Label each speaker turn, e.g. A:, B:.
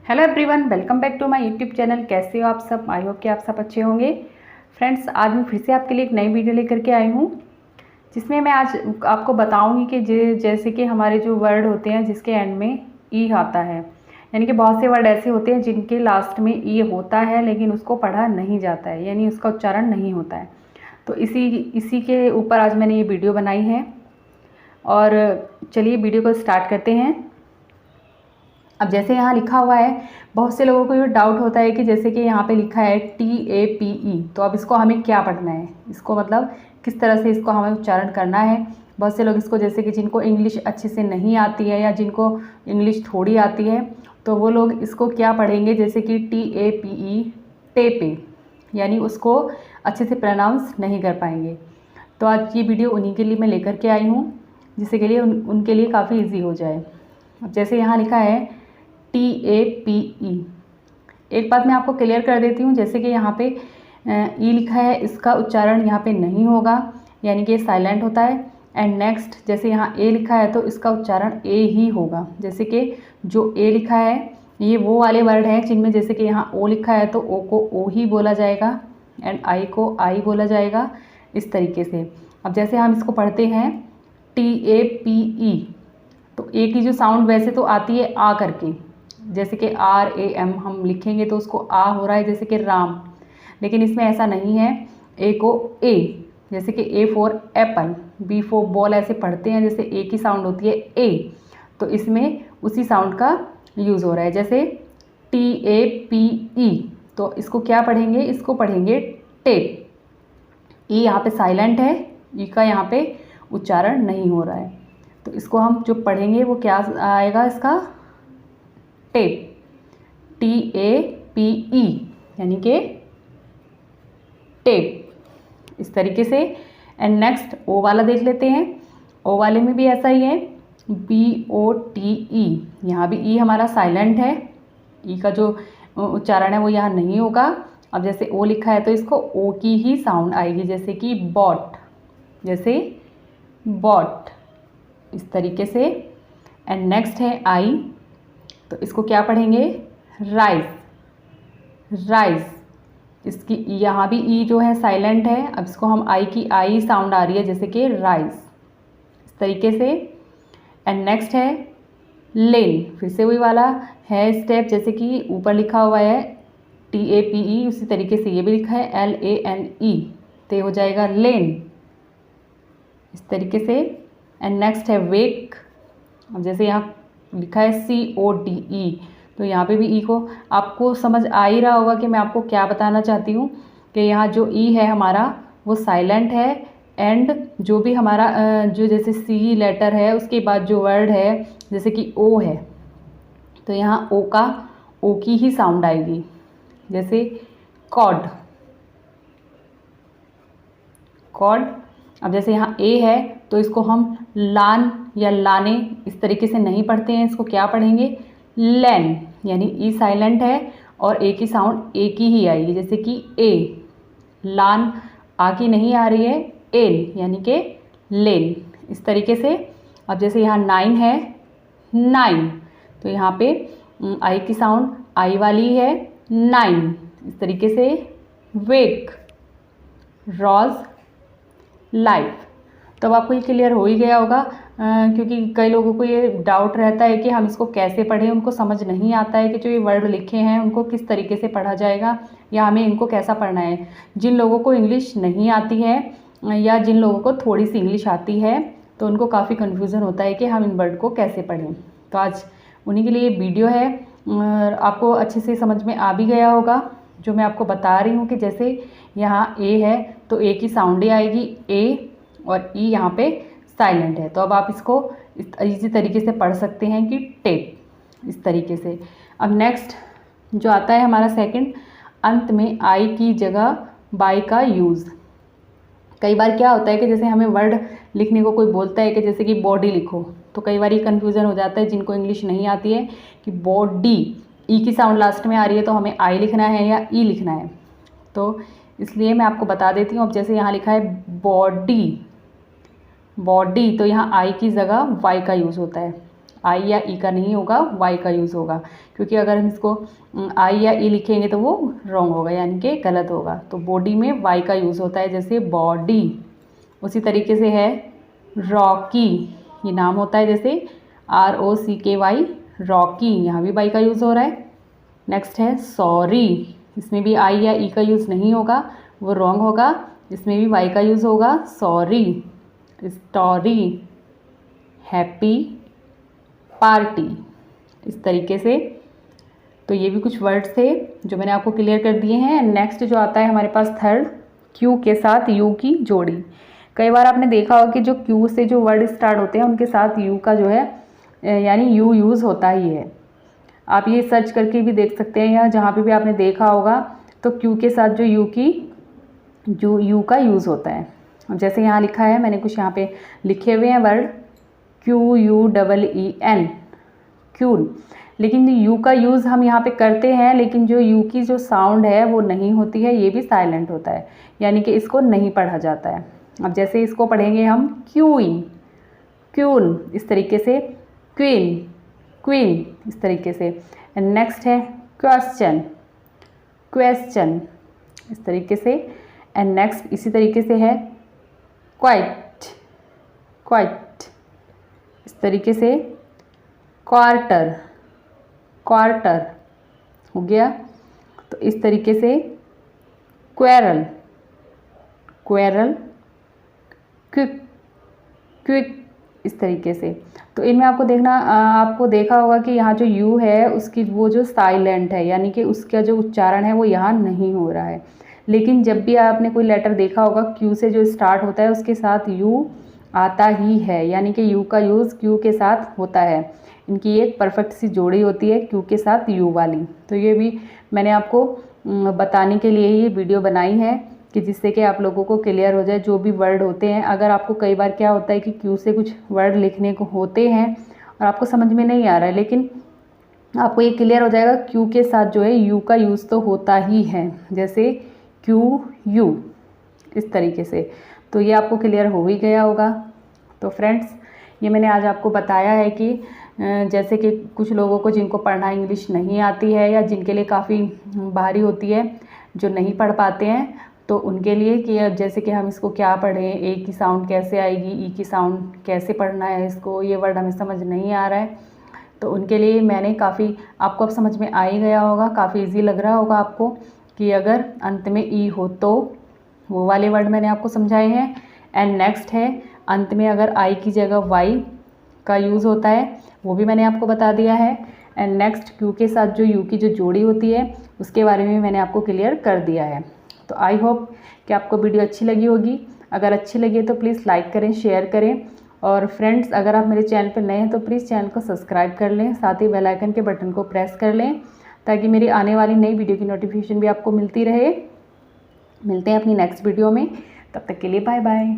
A: Hello everyone, welcome back to my YouTube channel. कैसे हो आप सब? आई होप कि आप सब अच्छे होंगे। फ्रेंड्स, आज मैं फिर से आपके लिए एक नई वीडियो लेकर के आई हूँ, जिसमें मैं आज आपको बताऊंगी कि जैसे कि हमारे जो वर्ड होते हैं जिसके एंड में ई आता है, यानी कि बहुत से वर्ड ऐसे होते हैं जिनके लास्ट में ई होता है लेकिन उसको पढ़ा नहीं जाता है, यानी उसका उच्चारण नहीं होता है। तो इसी के ऊपर आज मैंने ये वीडियो बनाई है। और चलिए वीडियो को स्टार्ट करते हैं। अब जैसे यहाँ लिखा हुआ है, बहुत से लोगों को ये डाउट होता है कि जैसे कि यहाँ पे लिखा है TAPE, तो अब इसको हमें क्या पढ़ना है, इसको मतलब किस तरह से इसको हमें उच्चारण करना है। बहुत से लोग इसको, जैसे कि जिनको इंग्लिश अच्छे से नहीं आती है या जिनको इंग्लिश थोड़ी आती है, तो वो लोग इसको क्या पढ़ेंगे, जैसे कि TAPE, टेपे, यानी उसको अच्छे से प्रोनाउंस नहीं कर पाएंगे। तो आज ये वीडियो उन्हीं के लिए मैं लेकर के आई हूँ, जिससे के लिए उनके लिए काफ़ी ईजी हो जाए। अब जैसे यहाँ लिखा है TAPE, एक बात मैं आपको क्लियर कर देती हूँ, जैसे कि यहाँ पे ई लिखा है, इसका उच्चारण यहाँ पे नहीं होगा, यानी कि साइलेंट होता है। एंड नेक्स्ट, जैसे यहाँ ए लिखा है तो इसका उच्चारण ए ही होगा। जैसे कि जो ए लिखा है ये वो वाले वर्ड हैं जिनमें जैसे कि यहाँ ओ लिखा है तो ओ को ओ ही बोला जाएगा एंड आई को आई बोला जाएगा, इस तरीके से। अब जैसे हम इसको पढ़ते हैं TAPE, तो ए की जो साउंड वैसे तो आती है आ करके, जैसे कि RAM हम लिखेंगे तो उसको आ हो रहा है, जैसे कि राम, लेकिन इसमें ऐसा नहीं है। ए को ए, जैसे कि A for Apple, B for ball ऐसे पढ़ते हैं, जैसे ए की साउंड होती है ए, तो इसमें उसी साउंड का यूज़ हो रहा है। जैसे TAPE, तो इसको क्या पढ़ेंगे, इसको पढ़ेंगे टेप। ई यहाँ पे साइलेंट है, ई का यहाँ पे उच्चारण नहीं हो रहा है, तो इसको हम जो पढ़ेंगे वो क्या आएगा, इसका टेप, TAPE, यानी कि टेप, इस तरीके से। एंड नेक्स्ट ओ वाला देख लेते हैं। ओ वाले में भी ऐसा ही है, BOTE, यहाँ भी ई हमारा साइलेंट है, ई का जो उच्चारण है वो यहाँ नहीं होगा। अब जैसे ओ लिखा है तो इसको ओ की ही साउंड आएगी, जैसे कि बॉट, जैसे बॉट, इस तरीके से। एंड नेक्स्ट है आई, तो इसको क्या पढ़ेंगे, राइस, राइस, इसकी यहाँ भी ई जो है साइलेंट है, अब इसको हम आई की आई साउंड आ रही है, जैसे कि राइस, इस तरीके से। एंड नेक्स्ट है लेन, फिर से वही वाला है स्टेप, जैसे कि ऊपर लिखा हुआ है TAPE, उसी तरीके से ये भी लिखा है LANE, तो हो जाएगा लेन, इस तरीके से। एंड नेक्स्ट है वेक, अब जैसे यहाँ लिखा है CODE, तो यहाँ पे भी ई को आपको समझ आ ही रहा होगा कि मैं आपको क्या बताना चाहती हूँ, कि यहाँ जो ई है हमारा वो साइलेंट है, एंड जो भी हमारा जो जैसे C लेटर है उसके बाद जो वर्ड है जैसे कि O है, तो यहाँ ओ का ओ की ही साउंड आएगी, जैसे कॉड, कॉड। अब जैसे यहाँ ए है तो इसको हम लान या लाने इस तरीके से नहीं पढ़ते हैं, इसको क्या पढ़ेंगे, लैन, यानी ई साइलेंट है और ए की साउंड ए की ही आएगी, जैसे कि ए, लान आ की नहीं आ रही है, एल, यानी कि लेन, इस तरीके से। अब जैसे यहाँ 9 है, नाइन, तो यहाँ पे आई की साउंड आई वाली है, 9, इस तरीके से। वेक, रोज, लाइफ। तो अब आपको ये क्लियर हो ही गया होगा, क्योंकि कई लोगों को ये डाउट रहता है कि हम इसको कैसे पढ़ें, उनको समझ नहीं आता है कि जो ये वर्ड लिखे हैं उनको किस तरीके से पढ़ा जाएगा या हमें इनको कैसा पढ़ना है। जिन लोगों को इंग्लिश नहीं आती है या जिन लोगों को थोड़ी सी इंग्लिश आती है तो उनको काफ़ी कन्फ्यूज़न होता है कि हम इन वर्ड को कैसे पढ़ें। तो आज उन्हीं के लिए ये वीडियो है, आपको अच्छे से समझ में आ भी गया होगा जो मैं आपको बता रही हूँ, कि जैसे यहाँ ए है तो ए की साउंड ही आएगी ए, और ई यहाँ पे साइलेंट है, तो अब आप इसको इसी तरीके से पढ़ सकते हैं कि टेप, इस तरीके से। अब नेक्स्ट जो आता है हमारा सेकंड, अंत में आई की जगह बाय का यूज़। कई बार क्या होता है कि जैसे हमें वर्ड लिखने को कोई बोलता है कि जैसे कि बॉडी लिखो, तो कई बार ये कन्फ्यूज़न हो जाता है जिनको इंग्लिश नहीं आती है कि बॉडी, ई की साउंड लास्ट में आ रही है तो हमें आई लिखना है या ई लिखना है, तो इसलिए मैं आपको बता देती हूँ। अब जैसे यहाँ लिखा है बॉडी, बॉडी, तो यहाँ आई की जगह वाई का यूज़ होता है। आई या ई का नहीं होगा, वाई का यूज़ होगा, क्योंकि अगर हम इसको आई या ई लिखेंगे तो वो रॉन्ग होगा, यानी कि गलत होगा। तो बॉडी में वाई का यूज़ होता है, जैसे बॉडी। उसी तरीके से है रॉकी, ये नाम होता है, जैसे ROCKY, रॉकी, यहाँ भी वाई का यूज़ हो रहा है। नेक्स्ट है सॉरी, इसमें भी आई या ई का यूज़ नहीं होगा, वो रॉन्ग होगा, इसमें भी वाई का यूज़ होगा, सॉरी। स्टोरी, हैप्पी, पार्टी, इस तरीके से। तो ये भी कुछ वर्ड्स थे जो मैंने आपको क्लियर कर दिए हैं। नेक्स्ट जो आता है हमारे पास थर्ड, क्यू के साथ यू की जोड़ी। कई बार आपने देखा होगा कि जो क्यू से जो वर्ड स्टार्ट होते हैं उनके साथ यू का जो है यानी यू यूज़ होता ही है। आप ये सर्च करके भी देख सकते हैं, या जहाँ पे भी आपने देखा होगा तो क्यू के साथ जो यू का यूज़ होता है। जैसे यहाँ लिखा है, मैंने कुछ यहाँ पे लिखे हुए हैं वर्ड, QUEEN, क्यून। लेकिन यू का यूज़ हम यहाँ पे करते हैं, लेकिन जो यू की जो साउंड है वो नहीं होती है, ये भी साइलेंट होता है, यानी कि इसको नहीं पढ़ा जाता है। अब जैसे इसको पढ़ेंगे हम क्यूइन, क्यून, इस तरीके से, क्वीन, क्वीन, इस तरीके से। एंड नेक्स्ट है क्वेश्चन, क्वेश्चन, इस तरीके से। एंड नेक्स्ट इसी तरीके से है क्वाइट, क्वाइट, इस तरीके से। क्वार्टर, क्वार्टर हो गया। तो इस तरीके से क्वेरल, क्वेरल, क्विक, क्विक, इस तरीके से। तो इनमें आपको आपको देखा होगा कि यहाँ जो यू है उसकी वो जो साइलेंट है, यानी कि उसका जो उच्चारण है वो यहाँ नहीं हो रहा है। लेकिन जब भी आपने कोई लेटर देखा होगा क्यू से जो स्टार्ट होता है उसके साथ यू आता ही है, यानी कि यू का यूज़ क्यू के साथ होता है। इनकी एक परफेक्ट सी जोड़ी होती है क्यू के साथ यू वाली। तो ये भी मैंने आपको बताने के लिए ये वीडियो बनाई है, कि जिससे कि आप लोगों को क्लियर हो जाए जो भी वर्ड होते हैं। अगर आपको कई बार क्या होता है कि क्यू से कुछ वर्ड लिखने को होते हैं और आपको समझ में नहीं आ रहा है, लेकिन आपको ये क्लियर हो जाएगा क्यू के साथ जो है यू का यूज़ तो होता ही है, जैसे QU, इस तरीके से। तो ये आपको क्लियर हो ही गया होगा। तो फ्रेंड्स, ये मैंने आज आपको बताया है कि जैसे कि कुछ लोगों को जिनको पढ़ना इंग्लिश नहीं आती है, या जिनके लिए काफ़ी भारी होती है, जो नहीं पढ़ पाते हैं, तो उनके लिए कि जैसे कि हम इसको क्या पढ़ें, ए की साउंड कैसे आएगी, ई की साउंड कैसे पढ़ना है इसको, ये वर्ड हमें समझ नहीं आ रहा है। तो उनके लिए मैंने काफ़ी, आपको अब समझ में आ ही गया होगा, काफ़ी इजी लग रहा होगा आपको, कि अगर अंत में ई हो तो वो वाले वर्ड मैंने आपको समझाए हैं। एंड नेक्स्ट है अंत में अगर आई की जगह वाई का यूज़ होता है, वो भी मैंने आपको बता दिया है। एंड नेक्स्ट क्यू के साथ जो यू की जो जोड़ी होती है उसके बारे में मैंने आपको क्लियर कर दिया है। तो आई होप कि आपको वीडियो अच्छी लगी होगी। अगर अच्छी लगी तो प्लीज़ लाइक करें, शेयर करें। और फ्रेंड्स, अगर आप मेरे चैनल पर नए हैं तो प्लीज़ चैनल को सब्सक्राइब कर लें, साथ ही बेल आइकन के बटन को प्रेस कर लें, ताकि मेरी आने वाली नई वीडियो की नोटिफिकेशन भी आपको मिलती रहे। मिलते हैं अपनी नेक्स्ट वीडियो में, तब तक के लिए बाय बाय।